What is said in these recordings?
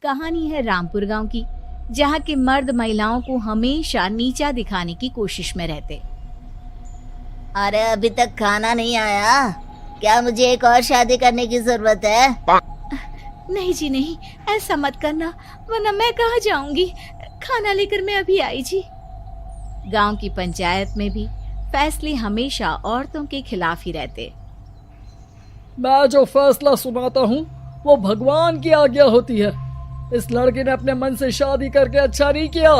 कहानी है रामपुर गांव की, जहां के मर्द महिलाओं को हमेशा नीचा दिखाने की कोशिश में रहते। अरे अभी तक खाना नहीं आया, क्या मुझे एक और शादी करने की जरूरत है? नहीं जी नहीं, ऐसा मत करना, वरना मैं कहाँ जाऊंगी। खाना लेकर मैं अभी आई जी। गांव की पंचायत में भी फैसले हमेशा औरतों के खिलाफ ही रहते। मैं जो फैसला सुनाता हूँ वो भगवान की आज्ञा होती है। इस लड़के ने अपने मन से शादी करके अच्छा नहीं किया।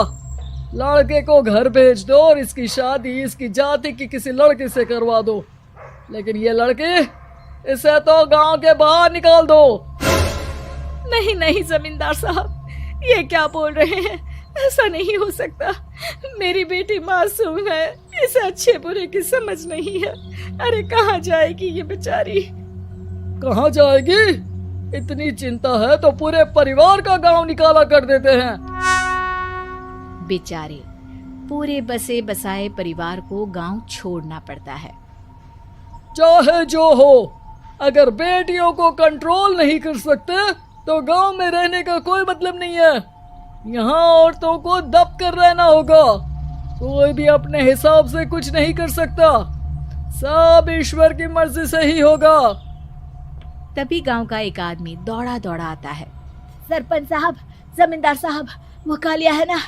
लड़के को घर भेज दो और इसकी शादी इसकी जाति की किसी लड़के से करवा दो, लेकिन ये लड़की, इसे तो गांव के बाहर निकाल दो। नहीं नहीं जमींदार साहब, ये क्या बोल रहे हैं? ऐसा नहीं हो सकता। मेरी बेटी मासूम है, इसे अच्छे बुरे की समझ नहीं है। अरे कहाँ जाएगी ये बेचारी? कहाँ जाएगी? इतनी चिंता है तो पूरे परिवार का गांव निकाला कर देते हैं। बेचारे पूरे बसे बसाए परिवार को गांव छोड़ना पड़ता है। चाहे जो हो, अगर बेटियों को कंट्रोल नहीं कर सकते तो गांव में रहने का कोई मतलब नहीं है। यहाँ औरतों को दब कर रहना होगा। कोई भी अपने हिसाब से कुछ नहीं कर सकता, सब ईश्वर की मर्जी से ही होगा। तभी गांव का एक आदमी दौड़ा दौड़ा आता है। सरपंच साहब, जमींदार साहब, वो कालिया है ना,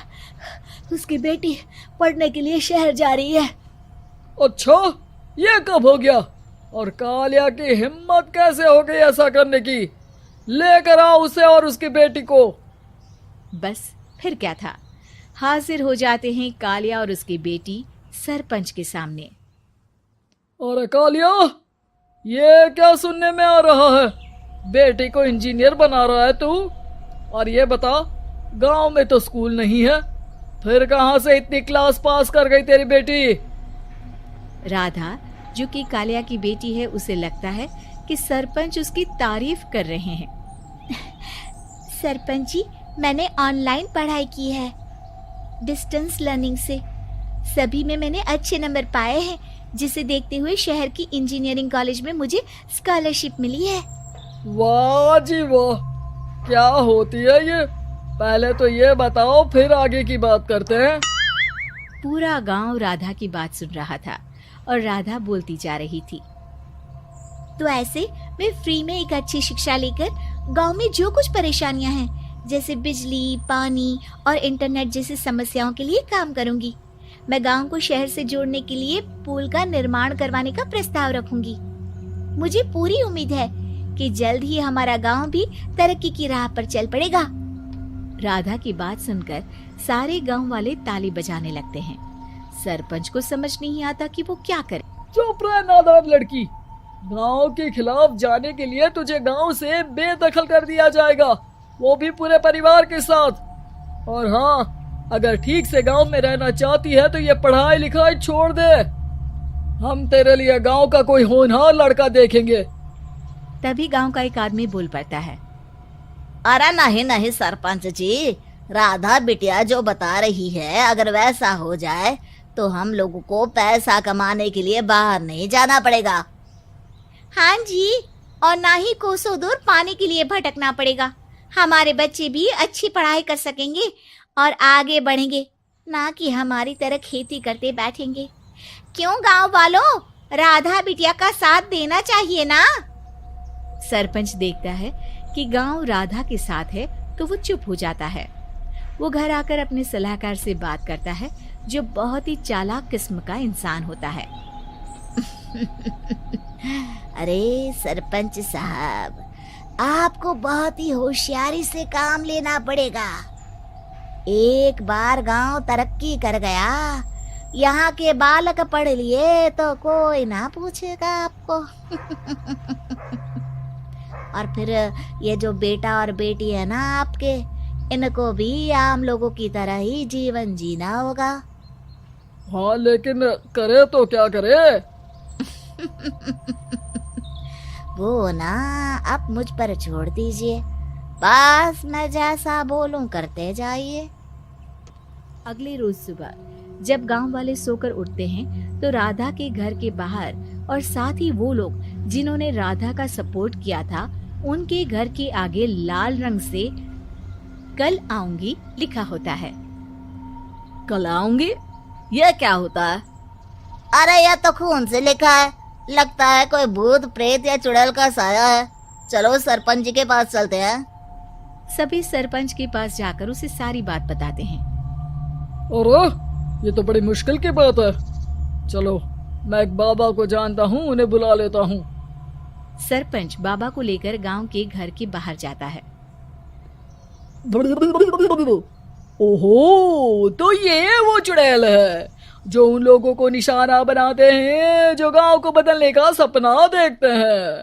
उसकी बेटी पढ़ने के लिए शहर जा रही है। अच्छा, ये कब हो गया? और कालिया की हिम्मत कैसे हो गई ऐसा करने की? लेकर आओ उसे और उसकी बेटी को। बस फिर क्या था, हाजिर हो जाते हैं कालिया और उसकी बेटी सरपंच के सामने। अरे कालिया, ये क्या सुनने में आ रहा है? बेटी को इंजीनियर बना रहा है तू? और ये बता, गांव में तो स्कूल नहीं है, फिर कहां से इतनी क्लास पास कर गई तेरी बेटी? राधा, जो कि कालिया की बेटी है, उसे लगता है कि सरपंच उसकी तारीफ कर रहे हैं। सरपंच जी, मैंने ऑनलाइन पढ़ाई की है, डिस्टेंस लर्निंग से। सभी में मैंने अच्छे नंबर पाए हैं, जिसे देखते हुए शहर की इंजीनियरिंग कॉलेज में मुझे स्कॉलरशिप मिली है। वाह जी वाह, क्या होती है ये? पहले तो ये बताओ, फिर आगे की बात करते हैं। पूरा गांव राधा की बात सुन रहा था और राधा बोलती जा रही थी। तो ऐसे मैं फ्री में एक अच्छी शिक्षा लेकर गांव में जो कुछ परेशानियां हैं, जैसे बिजली, पानी और इंटरनेट जैसी समस्याओं के लिए काम करूंगी। मैं गांव को शहर से जोड़ने के लिए पुल का निर्माण करवाने का प्रस्ताव रखूंगी। मुझे पूरी उम्मीद है कि जल्द ही हमारा गांव भी तरक्की की राह पर चल पड़ेगा। राधा की बात सुनकर सारे गांव वाले ताली बजाने लगते हैं। सरपंच को समझ नहीं आता कि वो क्या करे। चुप रह नादान लड़की, गांव के खिलाफ जाने के लिए तुझे गांव से बेदखल कर दिया जाएगा, वो भी पूरे परिवार के साथ। और हाँ, अगर ठीक से गांव में रहना चाहती है तो ये पढ़ाई लिखाई छोड़ दे। हम तेरे लिए गांव का कोई होनहार लड़का देखेंगे। तभी गांव का एक आदमी बोल पड़ता है। अरे नहीं नहीं सरपंच जी, राधा बिटिया जो बता रही है, अगर वैसा हो जाए तो हम लोगों को पैसा कमाने के लिए बाहर नहीं जाना पड़ेगा। हाँ जी, और ना ही कोसों दूर पानी के लिए भटकना पड़ेगा। हमारे बच्चे भी अच्छी पढ़ाई कर सकेंगे और आगे बढ़ेंगे, ना कि हमारी तरह खेती करते बैठेंगे। क्यों गांव वालों, राधा बिटिया का साथ देना चाहिए ना। सरपंच देखता है कि गांव राधा के साथ है तो वो चुप हो जाता है। वो घर आकर अपने सलाहकार से बात करता है, जो बहुत ही चालाक किस्म का इंसान होता है। अरे सरपंच साहब, आपको बहुत ही होशियारी से काम लेना पड़ेगा। एक बार गांव तरक्की कर गया, यहाँ के बालक पढ़ लिए तो कोई ना पूछेगा आपको। और फिर ये जो बेटा और बेटी है ना आपके, इनको भी आम लोगों की तरह ही जीवन जीना होगा। हाँ, लेकिन करे तो क्या करे? वो ना आप मुझ पर छोड़ दीजिए, बस मैं जैसा बोलूं करते जाइए। अगले रोज सुबह जब गांव वाले सोकर उठते हैं तो राधा के घर के बाहर और साथ ही वो लोग जिन्होंने राधा का सपोर्ट किया था, उनके घर के आगे लाल रंग से कल आऊंगी लिखा होता है। कल आऊंगी, यह क्या होता है? अरे यह तो खून से लिखा है, लगता है कोई भूत प्रेत या चुड़ैल का साया है। चलो सरपंच जी के पास चलते हैं। सभी सरपंच के पास जाकर उसे सारी बात बताते हैं। अरे ये तो बड़ी मुश्किल की बात है। चलो मैं एक बाबा को जानता हूँ, उन्हें बुला लेता हूँ। सरपंच बाबा को लेकर गांव के घर के बाहर जाता है। ओहो, तो ये वो चुड़ैल है जो उन लोगों को निशाना बनाते हैं जो गांव को बदलने का सपना देखते हैं।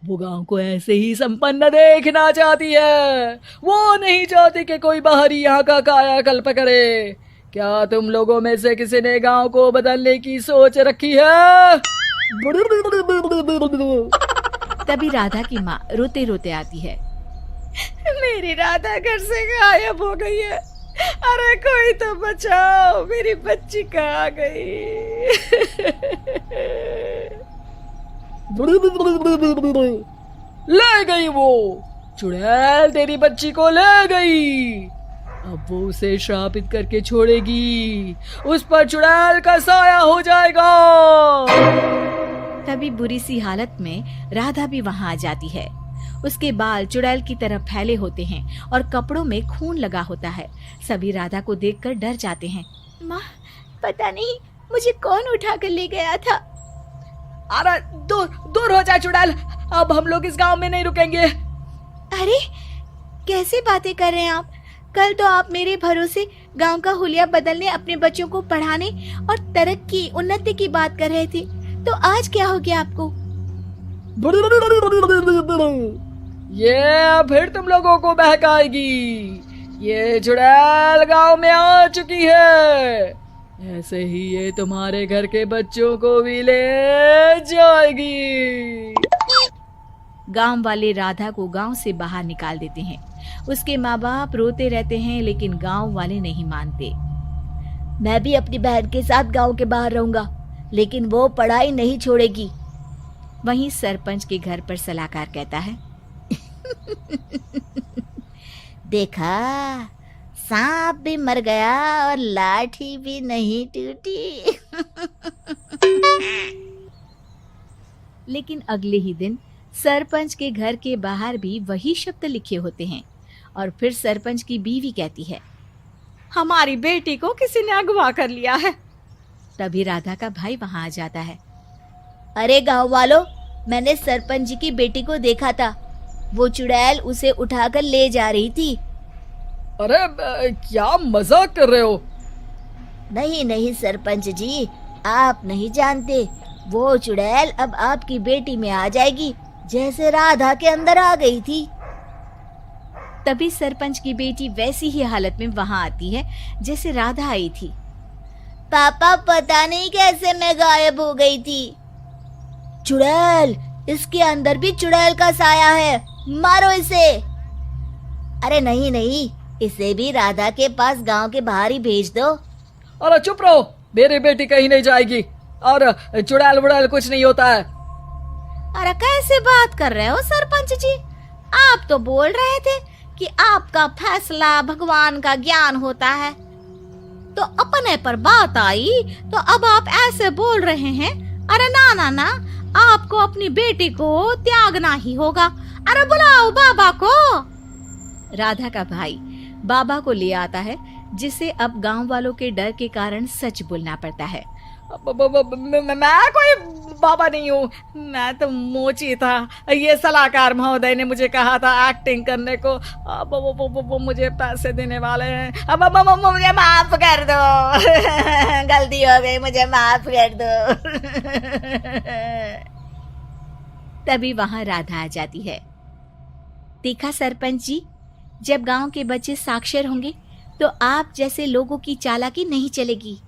वो गांव को ऐसे ही संपन्न देखना चाहती है, वो नहीं चाहती कि कोई बाहरी यहाँ का कायाकल्प करे। क्या तुम लोगों में से किसी ने गांव को बदलने की सोच रखी है? तभी राधा की माँ रोते रोते आती है। मेरी राधा घर से गायब हो गई है। अरे कोई तो बचाओ, मेरी बच्ची कहाँ गई? ले गई वो चुड़ैल, तेरी बच्ची को ले गई। अब वो उसे श्रापित करके छोड़ेगी, उस पर चुड़ैल का साया हो जाएगा। तभी बुरी सी हालत में राधा भी वहां आ जाती है। उसके बाल चुड़ैल की तरह फैले होते हैं और कपड़ों में खून लगा होता है। सभी राधा को देखकर डर जाते हैं। माँ, पता नहीं मुझे कौन उठा कर ले गया था। अरे दूर दूर हो जा चुड़ैल, अब हम लोग इस गांव में नहीं रुकेंगे। अरे कैसे बातें कर रहे हैं आप? कल तो आप मेरे भरोसे गांव का हुलिया बदलने, अपने बच्चों को पढ़ाने और तरक्की उन्नति की बात कर रहे थे, तो आज क्या हो गया आपको? ये फिर तुम लोगों को बहकाएगी। ये चुड़ैल गांव में आ चुकी है, ऐसे ही ये तुम्हारे घर के बच्चों को भी ले जाएगी। गांव वाले राधा को गांव से बाहर निकाल देते हैं। उसके माँ बाप रोते रहते हैं, लेकिन गांव वाले नहीं मानते। मैं भी अपनी बहन के साथ गांव के बाहर रहूंगा, लेकिन वो पढ़ाई नहीं छोड़ेगी। वहीं सरपंच के घर पर सलाहकार कहता है। देखा, सांप भी मर गया और लाठी भी नहीं टूटी। लेकिन अगले ही दिन सरपंच के घर के बाहर भी वही शब्द लिखे होते हैं। और फिर सरपंच की बीवी कहती है, हमारी बेटी को किसी ने अगवा कर लिया है। तभी राधा का भाई वहां आ जाता है। अरे गांव वालों, मैंने सरपंच जी की बेटी को देखा था। वो चुड़ैल उसे उठाकर ले जा रही थी। अरे क्या मजाक कर रहे हो? नहीं नहीं सरपंच जी, आप नहीं जानते। वो चुड़ैल अब आपकी बेटी में आ जाएगी, जैसे राधा के अंदर आ गई थी। तभी सरपंच की बेटी वैसी ही हालत में वहां आती है जैसे राधा आई थी। पापा, पता नहीं कैसे मैं गायब हो गई थी। चुड़ैल, इसके अंदर भी चुड़ैल का साया है, मारो इसे। अरे नहीं नहीं, इसे भी राधा के पास गांव के बाहर ही भेज दो। अरे चुप रहो, मेरी बेटी कहीं नहीं जाएगी और चुड़ैल वुड़ैल कुछ नहीं होता है। अरे कैसे बात कर रहे हो सरपंच जी? आप तो बोल रहे थे कि आपका फैसला भगवान का ज्ञान होता है, तो अपने पर बात आई तो अब आप ऐसे बोल रहे हैं। अरे ना ना ना, आपको अपनी बेटी को त्यागना ही होगा। अरे बुलाओ बाबा को। राधा का भाई बाबा को ले आता है, जिसे अब गांव वालों के डर के कारण सच बोलना पड़ता है। मैं कोई बाबा नहीं हूँ, मैं तो मोची था। ये सलाहकार महोदय ने मुझे कहा था एक्टिंग करने को। अब वो मुझे पैसे देने वाले हैं। अब मुझे माफ कर दो। गलती हो गई, मुझे माफ कर दो। तभी वहां राधा आ जाती है। देखा सरपंच जी, जब गांव के बच्चे साक्षर होंगे तो आप जैसे लोगों की चालाकी नहीं चलेगी।